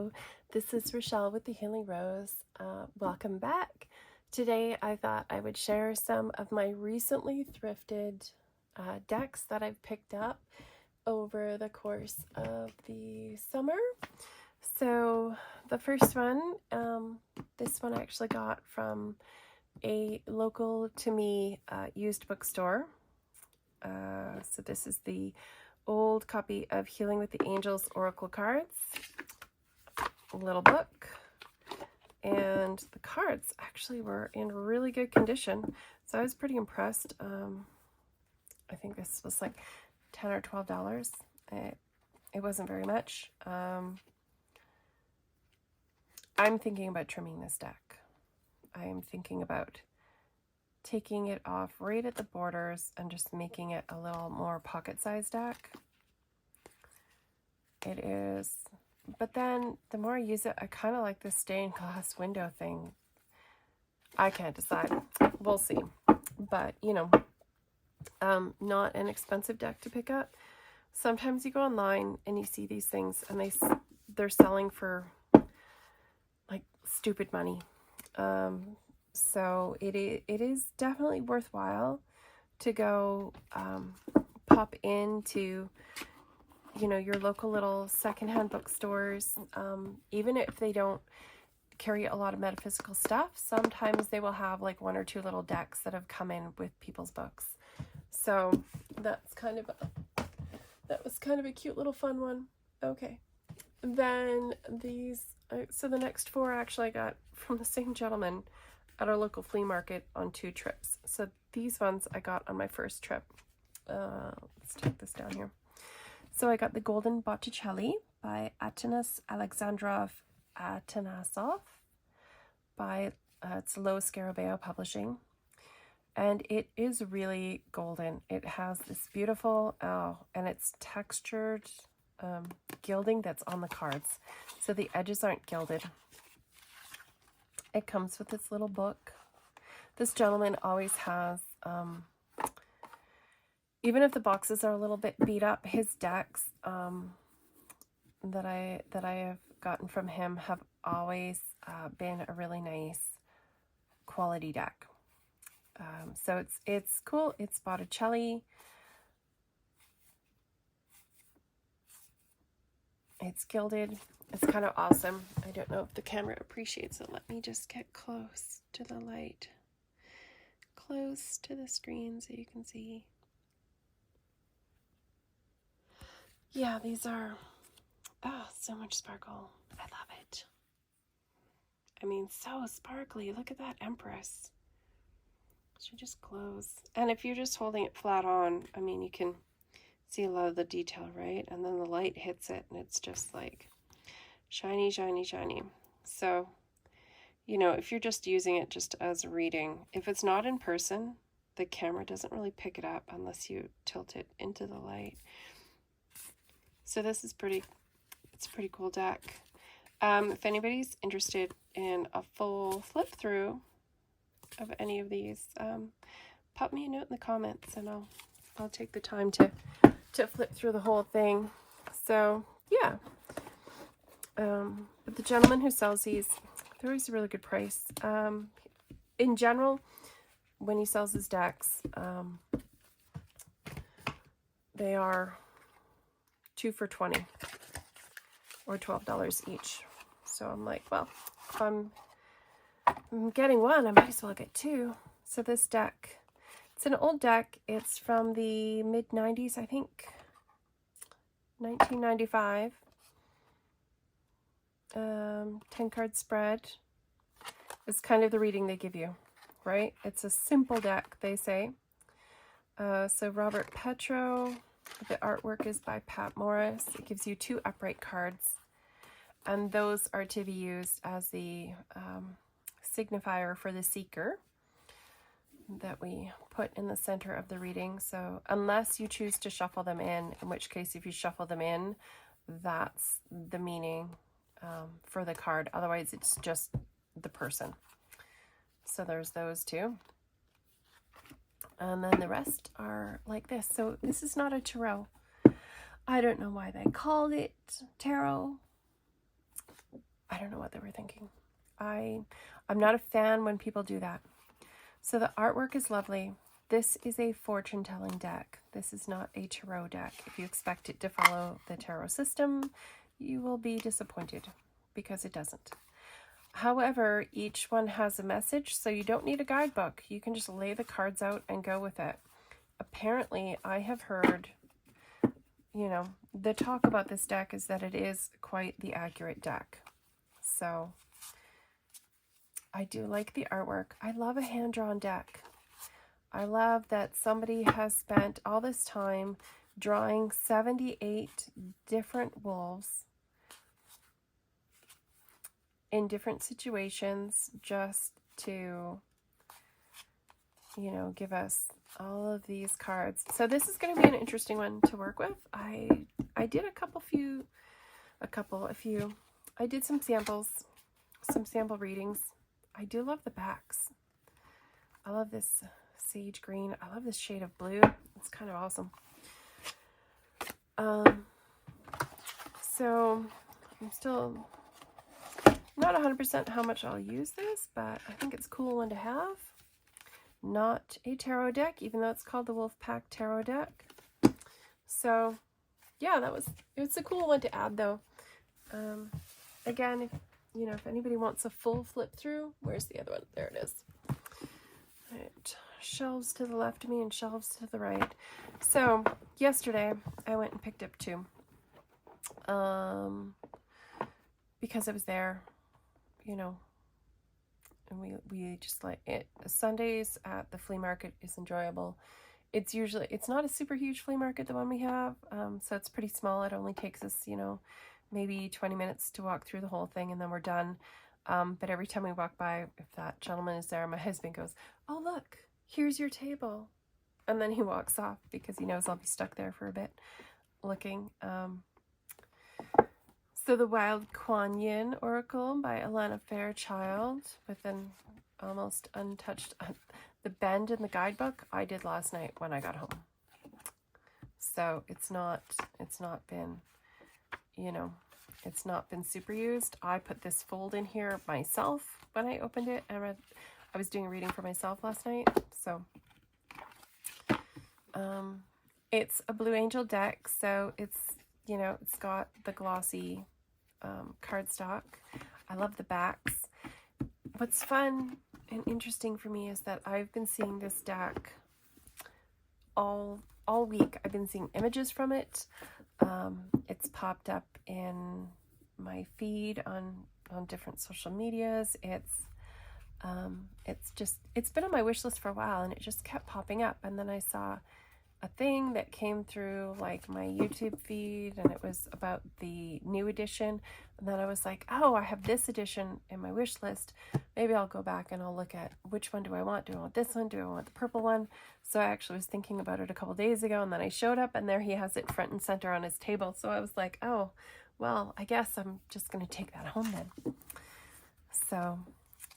Hello, this is Rochelle with the Healing Rose. Welcome back. Today I thought I would share some of my recently thrifted decks that I've picked up over the course of the summer. So the first one, this one I actually got from a local to me used bookstore. So this is the old copy of Healing with the Angels Oracle cards, little book, and the cards actually were in really good condition, so I was pretty impressed. I think this was like $10 or $12. It wasn't very much. I'm thinking about trimming this deck. I am thinking about taking it off right at the borders and just making it a little more pocket-sized deck. It is, but then the more I use it, I kind of like this stained glass window thing. I can't decide. We'll see. But, you know, not an expensive deck to pick up. Sometimes you go online and you see these things and they're selling for like stupid money. So it is definitely worthwhile to go pop into, you know, your local little secondhand bookstores. Even if they don't carry a lot of metaphysical stuff, sometimes they will have like one or two little decks that have come in with people's books. So that was kind of a cute little fun one. Okay, then these, so the next four actually I got from the same gentleman at our local flea market on 2 trips. So these ones I got on my first trip. Let's take this down here. So I got the Golden Botticelli by Atanas Alexandrov Atanassov by it's Lo Scarabeo Publishing, and it is really golden. It has this beautiful and it's textured gilding that's on the cards, so the edges aren't gilded. It comes with this little book. This gentleman always has, even if the boxes are a little bit beat up, his decks that I have gotten from him have always been a really nice quality deck. So it's cool. It's Botticelli. It's gilded. It's kind of awesome. I don't know if the camera appreciates it. Let me just get close to the light. Close to the screen so you can see. Yeah, these are, oh, so much sparkle. I love it. I mean, so sparkly. Look at that Empress. She just glows. And if you're just holding it flat on, I mean, you can see a lot of the detail, right? And then the light hits it and it's just like shiny, shiny, shiny. So, you know, if you're just using it just as a reading, if it's not in person, the camera doesn't really pick it up unless you tilt it into the light. So this is it's a pretty cool deck. If anybody's interested in a full flip through of any of these, pop me a note in the comments and I'll take the time to flip through the whole thing. So yeah. But the gentleman who sells these, they're always a really good price. In general, when he sells his decks, they are 2 for $20 or $12 each. So I'm like, well, if I'm getting one, I might as well get 2. So this deck, it's an old deck. It's from the mid-90s, I think, 1995. 10 card spread is kind of the reading they give you, right? It's a simple deck, they say. So Robert Petro, the artwork is by Pat Morris. It gives you 2 upright cards, and those are to be used as the signifier for the seeker that we put in the center of the reading. So unless you choose to shuffle them in which case if you shuffle them in, that's the meaning for the card. Otherwise it's just the person. So there's those 2. And then the rest are like this. So this is not a tarot. I don't know why they called it tarot. I don't know what they were thinking. I'm not a fan when people do that. So the artwork is lovely. This is a fortune-telling deck. This is not a tarot deck. If you expect it to follow the tarot system, you will be disappointed because it doesn't. However, each one has a message, so you don't need a guidebook. You can just lay the cards out and go with it. Apparently, I have heard, you know, the talk about this deck is that it is quite the accurate deck. So I do like the artwork. I love a hand-drawn deck. I love that somebody has spent all this time drawing 78 different wolves in different situations just to, you know, give us all of these cards. So this is going to be an interesting one to work with. I did a few. I did some samples, some sample readings. I do love the backs. I love this sage green. I love this shade of blue. It's kind of awesome. So I'm still not 100% how much I'll use this, but I think it's a cool one to have. Not a tarot deck, even though it's called the Wolfpack Tarot deck. So yeah, it's a cool one to add though. Again, if anybody wants a full flip through, where's the other one? There it is. All right, shelves to the left of me and shelves to the right. So yesterday I went and picked up two, because I was there, and we just like it. Sundays at the flea market is enjoyable. It's not a super huge flea market, the one we have, so it's pretty small. It only takes us, maybe 20 minutes to walk through the whole thing and then we're done. But every time we walk by, if that gentleman is there, my husband goes, "Oh, look, here's your table." And then he walks off because he knows I'll be stuck there for a bit looking. So the Wild Kuan Yin Oracle by Alana Fairchild with an almost untouched, the bend in the guidebook I did last night when I got home. So it's not been, it's not been super used. I put this fold in here myself when I opened it, and I was doing a reading for myself last night. So it's a Blue Angel deck, so it's got the glossy cardstock. I love the backs. What's fun and interesting for me is that I've been seeing this deck all week. I've been seeing images from it. It's popped up in my feed on different social medias. It's been on my wish list for a while, and it just kept popping up. And then I saw a thing that came through like my YouTube feed, and it was about the new edition. And then I was like, oh, I have this edition in my wish list. Maybe I'll go back and I'll look at which one do I want. Do I want this one? Do I want the purple one? So I actually was thinking about it a couple days ago, and then I showed up and there he has it front and center on his table. So I was like, oh, well, I guess I'm just going to take that home then. So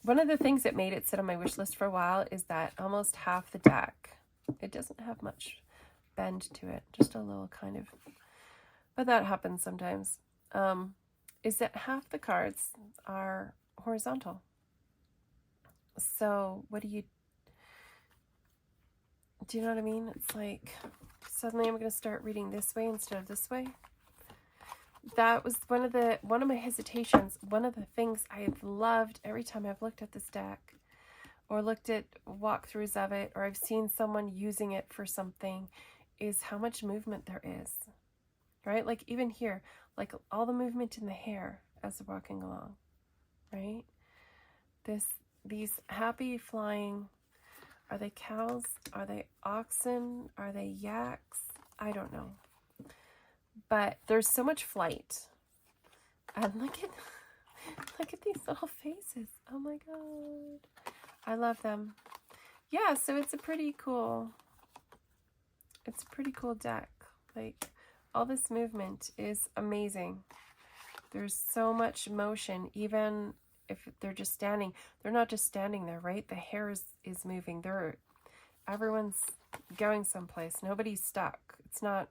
one of the things that made it sit on my wish list for a while is that almost half the deck, it doesn't have much bend to it, just a little kind of, but that happens sometimes, is that half the cards are horizontal. So do you know what I mean? It's like suddenly I'm going to start reading this way instead of this way. That was one of my hesitations. One of the things I've loved every time I've looked at this deck or looked at walkthroughs of it, or I've seen someone using it for something, is how much movement there is, right? Like even here, like all the movement in the hair as they're walking along, right? These happy flying, are they cows? Are they oxen? Are they yaks? I don't know. But there's so much flight. And look at these little faces. Oh my God. I love them. Yeah, so it's a pretty cool deck. Like, all this movement is amazing. There's so much motion, even if they're just standing. They're not just standing there, right? The hair is moving. Everyone's going someplace. Nobody's stuck. It's not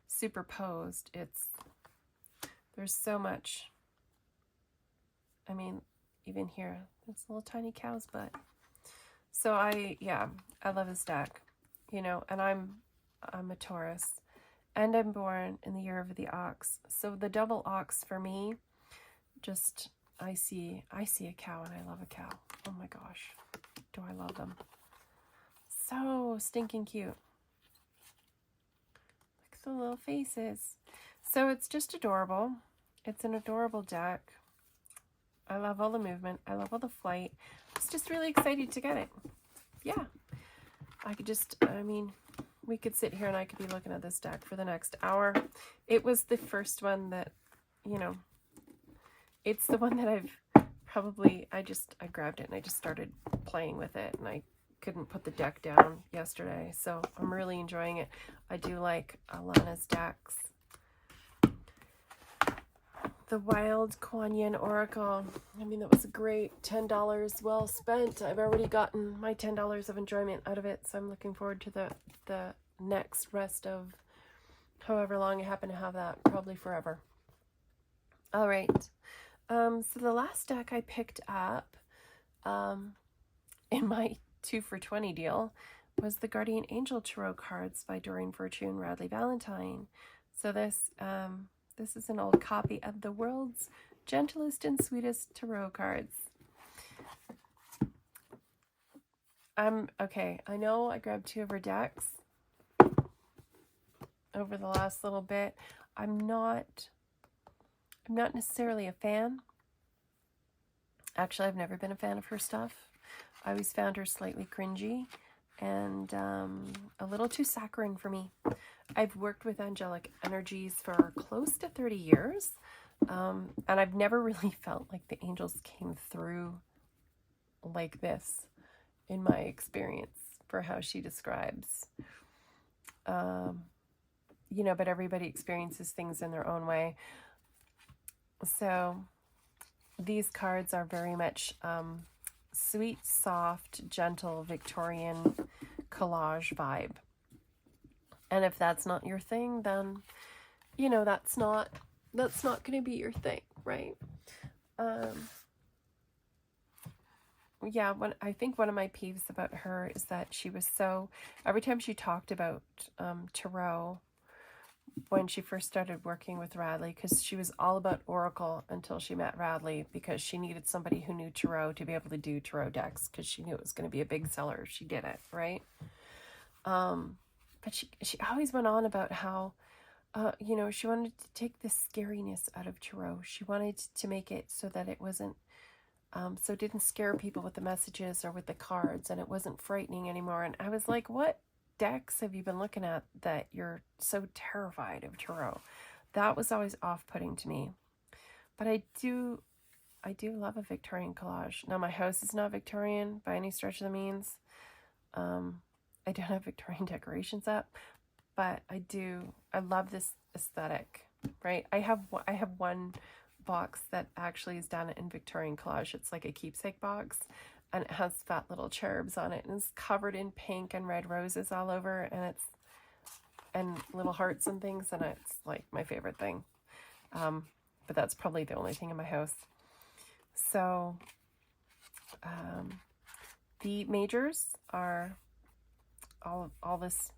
superposed. There's so much I mean, even here, it's a little tiny cow's butt. So I love this deck, you know, and I'm a Taurus, and I'm born in the year of the ox. So the double ox for me, just, I see a cow and I love a cow. Oh my gosh, do I love them. So stinking cute. Look at the little faces. So it's just adorable. It's an adorable deck. I love all the movement. I love all the flight. I was just really excited to get it. Yeah. I could just, I mean, we could sit here and I could be looking at this deck for the next hour. It was the first one that, you know, it's the one that I've probably, I grabbed it and I just started playing with it, and I couldn't put the deck down yesterday. So I'm really enjoying it. I do like Alana's decks. The Wild Kuan Oracle. I mean, that was a great $10 well spent. I've already gotten my $10 of enjoyment out of it, so I'm looking forward to the next rest of however long I happen to have that, probably forever. All right. So the last deck I picked up in my 2 for $20 deal was the Guardian Angel Tarot cards by Doreen Virtue and Radleigh Valentine. So this is an old copy of the world's gentlest and sweetest tarot cards. Okay, I know I grabbed 2 of her decks over the last little bit. I'm not necessarily a fan. Actually, I've never been a fan of her stuff. I always found her slightly cringy and a little too saccharine for me. I've worked with angelic energies for close to 30 years, and I've never really felt like the angels came through like this in my experience for how she describes. You know, but everybody experiences things in their own way. So these cards are very much sweet, soft, gentle, Victorian collage vibe. And if that's not your thing, then, you know, that's not going to be your thing, right? Yeah, I think one of my peeves about her is that she was so, every time she talked about tarot, when she first started working with Radleigh, because she was all about Oracle until she met Radleigh, because she needed somebody who knew tarot to be able to do tarot decks, because she knew it was going to be a big seller if she did it, right? But she always went on about how, you know, she wanted to take the scariness out of tarot. She wanted to make it so that it wasn't, so it didn't scare people with the messages or with the cards, and it wasn't frightening anymore. And I was like, what decks have you been looking at that you're so terrified of tarot? That was always off-putting to me. But I do love a Victorian collage. Now, my house is not Victorian by any stretch of the means. I don't have Victorian decorations up, but I love this aesthetic, right? I have one box that actually is done in Victorian collage. It's like a keepsake box, and it has fat little cherubs on it, and it's covered in pink and red roses all over, and little hearts and things, and it's like my favorite thing. But that's probably the only thing in my house. So the majors are all this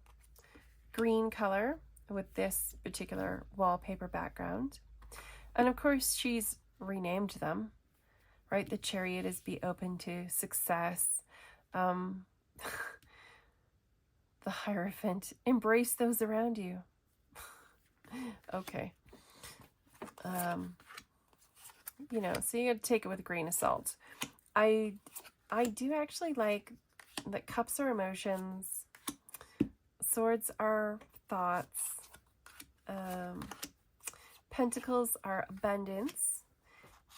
green color with this particular wallpaper background. And of course, she's renamed them, right? The Chariot is be open to success. The Hierophant, embrace those around you. Okay. You know, so you gotta take it with a grain of salt. I do actually like that cups are emotions, swords are thoughts, pentacles are abundance,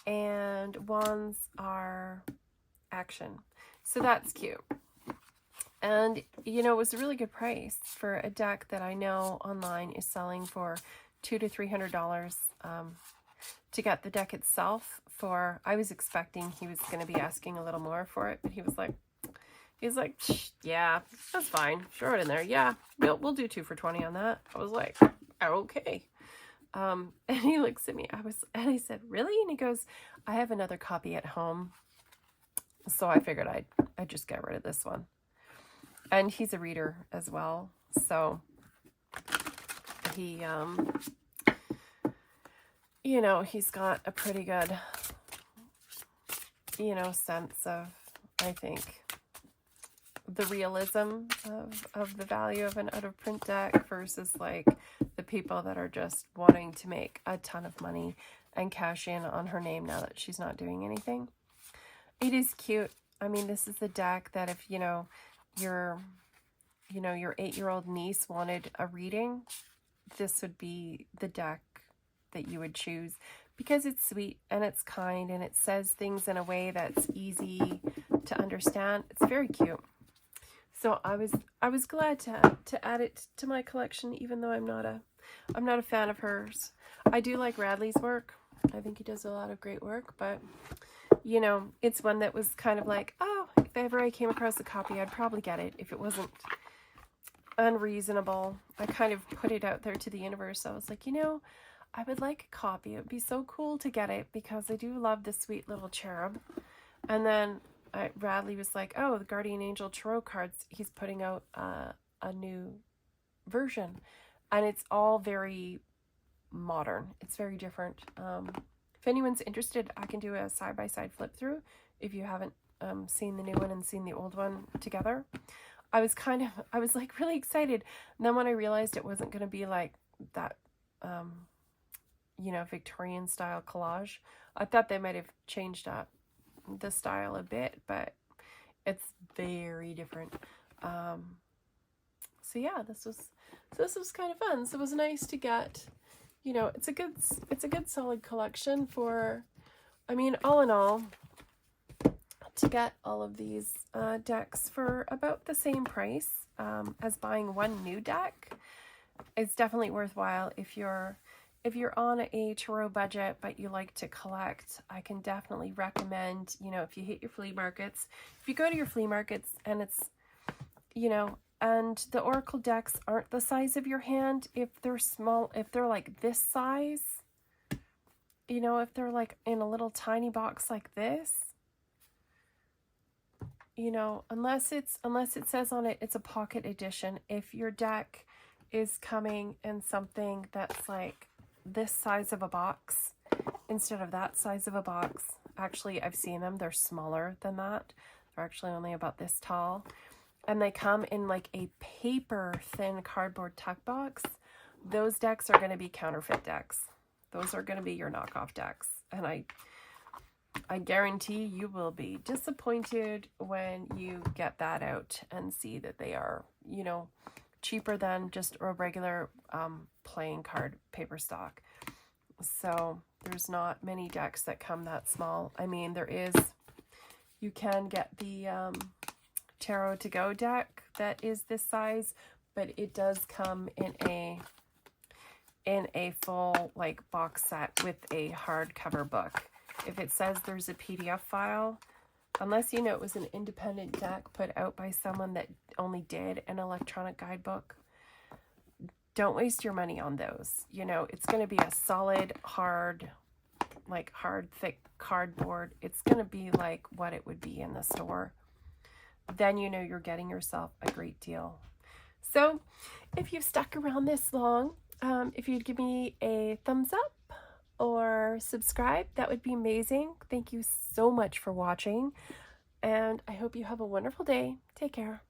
and wands are action. So that's cute. And, you know, it was a really good price for a deck that I know online is selling for $200 to $300 to get the deck itself for, I was expecting he was going to be asking a little more for it, but he was like, yeah, that's fine. Throw it in there. Yeah, we'll do 2 for $20 on that. I was like, okay. And he looks at me. And I said, really? And he goes, I have another copy at home. So I figured I'd just get rid of this one. And he's a reader as well. So he, you know, he's got a pretty good, you know, sense of, I think, the realism of the value of an out-of-print deck versus like the people that are just wanting to make a ton of money and cash in on her name now that she's not doing anything. It is cute. I mean, this is the deck that if, you know, your 8-year-old niece wanted a reading, this would be the deck that you would choose, because it's sweet and it's kind and it says things in a way that's easy to understand. It's very cute. So I was glad to add it to my collection, even though I'm not a fan of hers. I do like Radleigh's work. I think he does a lot of great work, but you know, it's one that was kind of like, oh, if ever I came across a copy, I'd probably get it if it wasn't unreasonable. I kind of put it out there to the universe. I was like, you know, I would like a copy. It would be so cool to get it because I do love this sweet little cherub. And then Radleigh was like, oh, the Guardian Angel Tarot cards, he's putting out a new version. And it's all very modern. It's very different. If anyone's interested, I can do a side-by-side flip through if you haven't seen the new one and seen the old one together. I was like really excited. And then when I realized it wasn't going to be like that, you know, Victorian style collage, I thought they might have changed up the style a bit, but it's very different. So yeah, this was kind of fun. So it was nice to get, you know, it's a good solid collection for, I mean, all in all, to get all of these decks for about the same price as buying one new deck. It's definitely worthwhile if you're on a tarot budget but you like to collect. I can definitely recommend, you know, if you hit your flea markets, if you go to your flea markets and it's, you know, and the oracle decks aren't the size of your hand, if they're small, if they're like this size, you know, if they're like in a little tiny box like this, you know, unless it says on it it's a pocket edition, if your deck is coming in something that's like this size of a box instead of that size of a box, actually I've seen them, they're smaller than that, they're actually only about this tall, and they come in like a paper thin cardboard tuck box, those decks are going to be counterfeit decks. Those are going to be your knockoff decks, and I guarantee you will be disappointed when you get that out and see that they are, you know, cheaper than just a regular playing card paper stock. So there's not many decks that come that small. I mean, there is, you can get the Tarot to Go deck that is this size, but it does come in a full like box set with a hardcover book. If it says there's a PDF file, unless you know it was an independent deck put out by someone that only did an electronic guidebook, don't waste your money on those. You know, it's going to be a solid, hard, thick cardboard. It's going to be like what it would be in the store. Then you know you're getting yourself a great deal. So if you've stuck around this long, if you'd give me a thumbs up or subscribe, that would be amazing. Thank you so much for watching, and I hope you have a wonderful day. Take care.